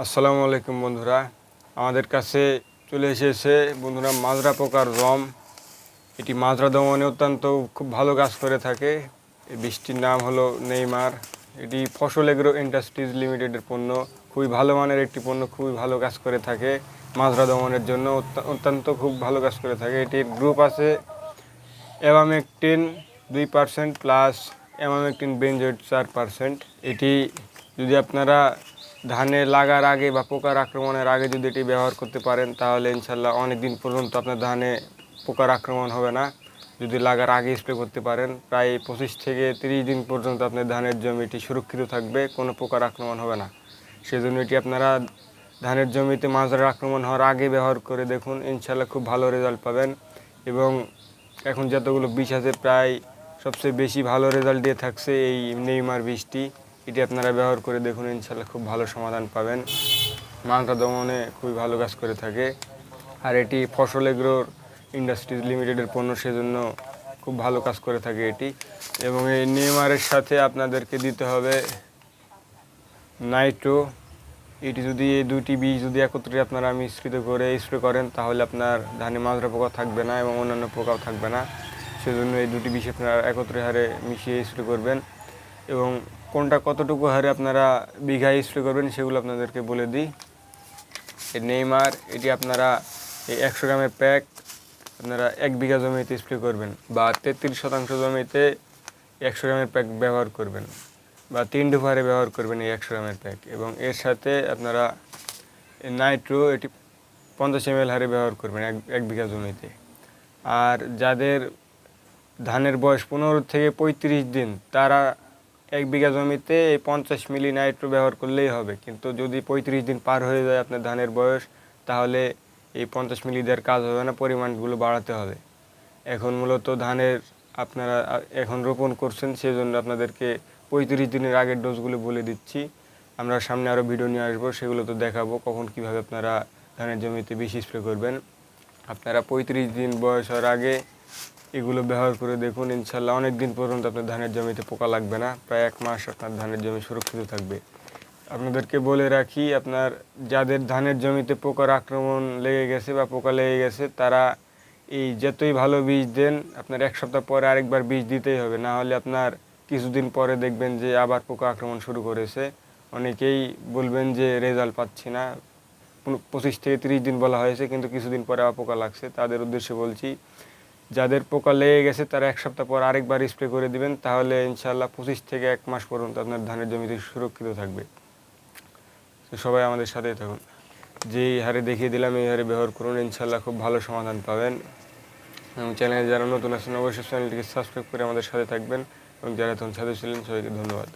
আসসালামু আলাইকুম বন্ধুরা, আমাদের কাছে চলে এসেছে বন্ধুরা মাজরা পোকার জম। এটি মাজরা দমনে অত্যন্ত খুব ভালো কাজ করে থাকে। এই বীজটির নাম হলো নেইমার। এটি ফসল এগ্রো ইন্ডাস্ট্রিজ লিমিটেডের পণ্য, খুবই ভালো মানের একটি পণ্য, খুবই ভালো কাজ করে থাকে মাজরা দমনের জন্য। অত্যন্ত খুব ভালো কাজ করে থাকে। এটির গ্রুপ আছে অ্যাবামেকটিন 2% প্লাস অ্যাবামেকটিন বেনজয়েড 4%। এটি যদি আপনারা ধানে লাগার আগে বা পোকার আক্রমণের আগে যদি এটি ব্যবহার করতে পারেন তাহলে ইনশাল্লাহ অনেক দিন পর্যন্ত আপনার ধানে পোকার আক্রমণ হবে না। যদি লাগার আগে স্প্রে করতে পারেন প্রায় 25 থেকে 30 দিন পর্যন্ত আপনার ধানের জমিটি সুরক্ষিত থাকবে, কোনো পোকার আক্রমণ হবে না। সেজন্য এটি আপনারা ধানের জমিতে মাজরার আক্রমণ হওয়ার আগে ব্যবহার করে দেখুন, ইনশাল্লাহ খুব ভালো রেজাল্ট পাবেন। এবং এখন যতগুলো বীজ আছে প্রায় সবচেয়ে বেশি ভালো রেজাল্ট দিয়ে থাকছে এই নেইমার বীজটি। এটি আপনারা ব্যবহার করে দেখুন, ইনশাল্লাহ খুব ভালো সমাধান পাবেন। মাজরা দমনে খুবই ভালো কাজ করে থাকে। আর এটি ফসল এগ্রোর ইন্ডাস্ট্রিজ লিমিটেডের পণ্য, সেজন্য খুব ভালো কাজ করে থাকে এটি। এবং এই নেইমারের সাথে আপনাদেরকে দিতে হবে নাইট্রো। এটি যদি এই দুটি বীজ যদি একত্রে আপনারা মিশ্রিত করে স্প্রে করেন তাহলে আপনার ধানে মাজরা পোকা থাকবে না এবং অন্যান্য পোকাও থাকবে না। সেজন্য এই দুটি বীজ আপনারা একত্রে হারে মিশিয়ে স্প্রে করবেন। এবং কোনটা কতটুকু হারে আপনারা বিঘায় স্প্রে করবেন সেগুলো আপনাদেরকে বলে দিই। এই নেইমার এটি আপনারা এই 100 গ্রামের প্যাক আপনারা 1 বিঘা জমিতে স্প্রে করবেন, বা 33% জমিতে 100 গ্রামের প্যাক ব্যবহার করবেন, বা 3 ডোজ হারে ব্যবহার করবেন এই 100 গ্রামের প্যাক। এবং এর সাথে আপনারা নাইট্রো এটি 50 ml হারে ব্যবহার করবেন 1 বিঘা জমিতে। আর যাদের ধানের বয়স 15 থেকে 35 দিন তারা 1 বিঘা জমিতে 50 মিলি নাইট্রো ব্যবহার করলেই হবে। কিন্তু যদি 35 দিন পার হয়ে যায় আপনার ধানের বয়স, তাহলে এই 50 মিলি দেওয়ার কাজ হবে না, পরিমাণগুলো বাড়াতে হবে। এখন মূলত ধানের আপনারা এখন রোপণ করছেন, সেজন্য আপনাদেরকে 35 দিনের আগের ডোজগুলো বলে দিচ্ছি। আমরা সামনে আরও ভিডিও নিয়ে আসবো, সেগুলো তো দেখাবো কখন কীভাবে আপনারা ধানের জমিতে বেশি স্প্রে করবেন। আপনারা 35 দিন বয়স হওয়ার আগে এগুলো ব্যবহার করে দেখুন, ইনশাল্লাহ অনেক দিন পর্যন্ত আপনার ধানের জমিতে পোকা লাগবে না, প্রায় 1 মাস আপনার ধানের জমি সুরক্ষিত থাকবে। আপনাদেরকে বলে রাখি, আপনার যাদের ধানের জমিতে পোকার আক্রমণ লেগে গেছে বা পোকা লেগে গেছে তারা এই যতই ভালো বীজ দেন আপনার 1 সপ্তাহ পরে আরেকবার বীজ দিতেই হবে, না হলে আপনার কিছুদিন পরে দেখবেন যে আবার পোকা আক্রমণ শুরু করেছে। অনেকেই বলবেন যে রেজাল্ট পাচ্ছি না, 25 থেকে 30 দিন বলা হয়েছে কিন্তু কিছুদিন পরে আবার পোকা লাগছে। তাদের উদ্দেশ্যে বলছি, যাদের পোকা লেগে গেছে তারা 1 সপ্তাহ পর আরেকবার স্প্রে করে দিবেন, তাহলে ইনশাল্লাহ 25 থেকে 1 মাস পর্যন্ত আপনার ধানের জমিতে সুরক্ষিত থাকবে। তো সবাই আমাদের সাথেই থাকুন। যেই হারে দেখিয়ে দিলাম এই হারে ব্যবহার করুন, ইনশাল্লাহ খুব ভালো সমাধান পাবেন। এবং চ্যানেলে যারা নতুন আছেন অবশ্যই চ্যানেলটিকে সাবস্ক্রাইব করে আমাদের সাথে থাকবেন। এবং যারা তখন সাথে ছিলেন সবাইকে ধন্যবাদ।